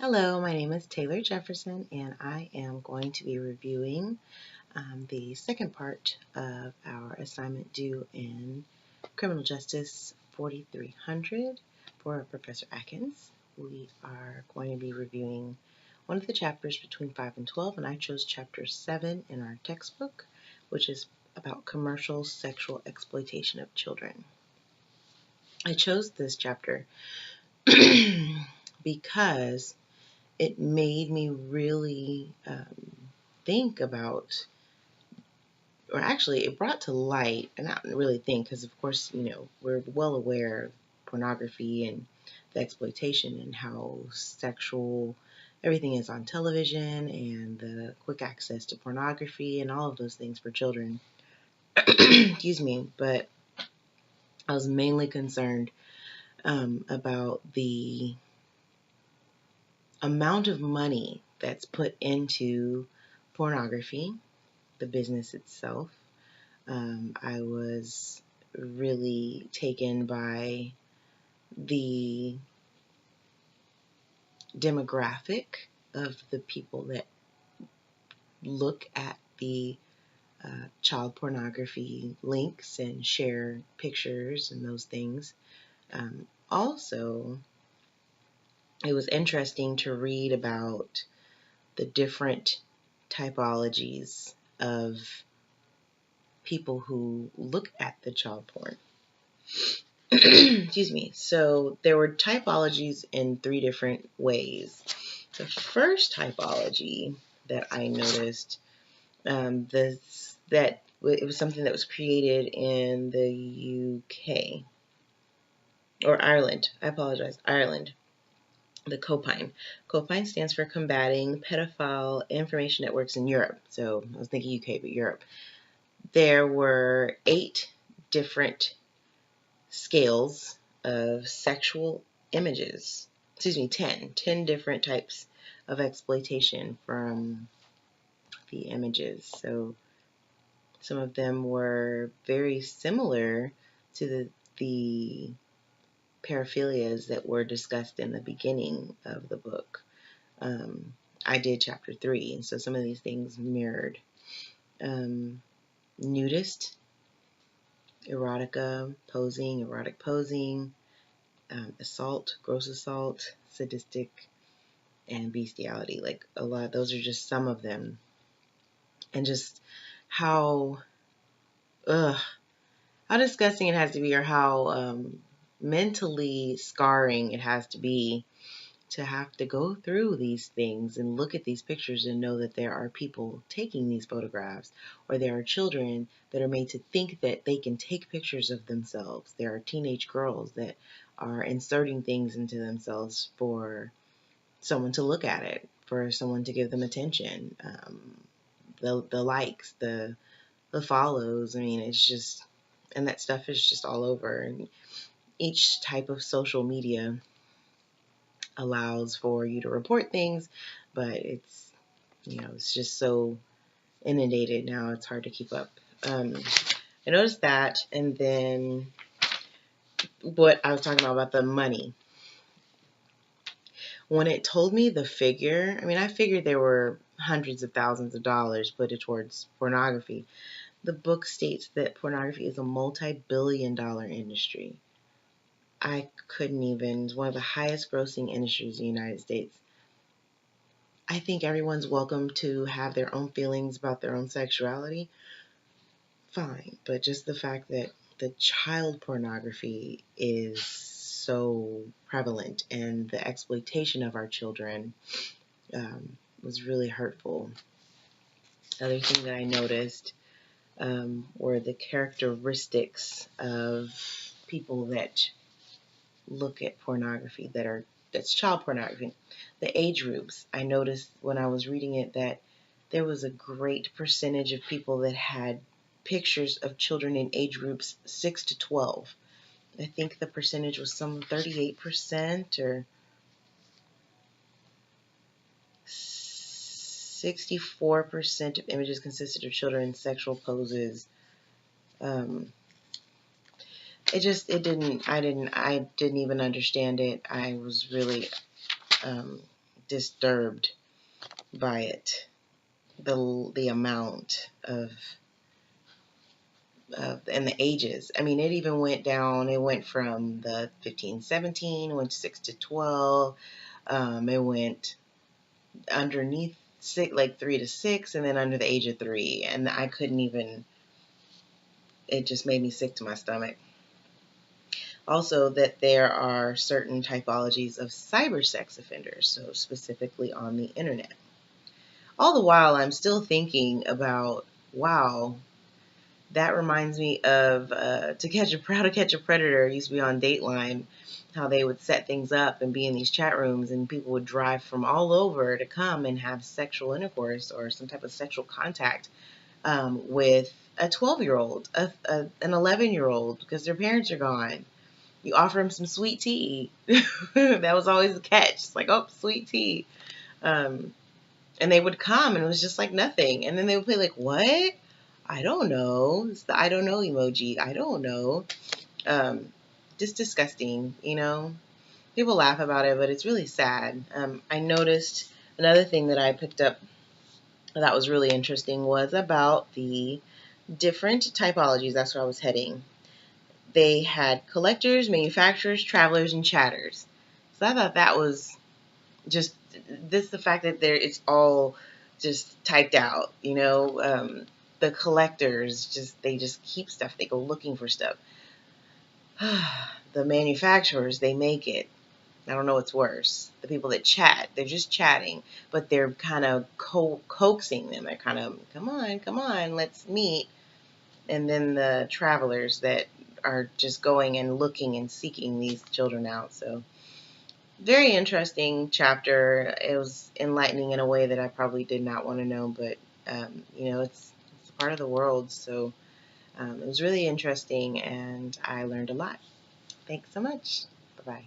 Hello, my name is Taylor Jefferson, and I am going to be reviewing the second part of our assignment due in Criminal Justice 4300 for Professor Atkins. We are going to be reviewing one of the chapters between 5 and 12, and I chose chapter 7 in our textbook, which is about commercial sexual exploitation of children. I chose this chapter because it made me really think about, or actually, it brought to light, and not really think, because of course, we're well aware of pornography and the exploitation and how sexual everything is on television and the quick access to pornography and all of those things for children. Excuse me, but I was mainly concerned about the amount of money that's put into pornography, the business itself. I was really taken by the demographic of the people that look at the child pornography links and share pictures and those things. Also, it was interesting to read about the different typologies of people who look at the child porn. Excuse me. So there were typologies in three different ways. The first typology that I noticed, that it was something that was created in the UK or Ireland. I apologize, Ireland. The COPINE. COPINE stands for Combating Pedophile Information Networks in Europe. So I was thinking UK, but Europe. There were 8 different scales of sexual images. 10 different types of exploitation from the images. So some of them were very similar to the paraphilias that were discussed in the beginning of the book. I did chapter 3, and so some of these things mirrored. Nudist, erotic posing, assault, gross assault, sadistic, and bestiality. Like a lot, those are just some of them. And just how, how disgusting it has to be, or how mentally scarring it has to be to have to go through these things and look at these pictures and know that there are people taking these photographs, or there are children that are made to think that they can take pictures of themselves. There are teenage girls that are inserting things into themselves for someone to look at it, for someone to give them attention, the likes, the follows. I mean, it's just, and that stuff is just all over. And each type of social media allows for you to report things, but it's just so inundated now, it's hard to keep up. I noticed that, and then what I was talking about the money. When it told me the figure, I mean, I figured there were hundreds of thousands of dollars put towards pornography. The book states that pornography is a multi-billion-dollar industry. I couldn't even, it's one of the highest grossing industries in the United States. I think everyone's welcome to have their own feelings about their own sexuality. Fine, but just the fact that the child pornography is so prevalent and the exploitation of our children was really hurtful. Other thing that I noticed were the characteristics of people that look at pornography that's child pornography. The age groups. I noticed when I was reading it that there was a great percentage of people that had pictures of children in age groups 6 to 12. I think the percentage was some 38% or 64% of images consisted of children in sexual poses. I didn't even understand it. I was really disturbed by it. The amount of and the ages. I mean, it even went down. It went from the 15, 17, went 6 to 12. It went underneath 6, like 3 to 6, and then under the age of 3. And I couldn't even, it just made me sick to my stomach. Also, that there are certain typologies of cyber sex offenders, so specifically on the internet. All the while, I'm still thinking about, wow, that reminds me of To Catch a How to Catch a Predator. It used to be on Dateline, how they would set things up and be in these chat rooms, and people would drive from all over to come and have sexual intercourse or some type of sexual contact with a 12-year-old, an 11-year-old, because their parents are gone. You offer them some sweet tea. That was always the catch. It's like, oh, sweet tea. And they would come, and it was just like nothing. And then they would play like, what? I don't know. It's the I don't know emoji. I don't know. Just disgusting, you know. People laugh about it, but it's really sad. I noticed another thing that I picked up that was really interesting was about the different typologies. That's where I was heading. They had collectors, manufacturers, travelers, and chatters. So I thought that was just the fact that it's all just typed out, you know. The collectors they just keep stuff. They go looking for stuff. The manufacturers, they make it. I don't know what's worse. The people that chat, they're just chatting, but they're kind of coaxing them. They're kind of, come on, let's meet. And then the travelers that are just going and looking and seeking these children out. So very interesting chapter. It was enlightening in a way that I probably did not want to know, but you know, it's a part of the world. So it was really interesting, and I learned a lot. Thanks so much. Bye-bye.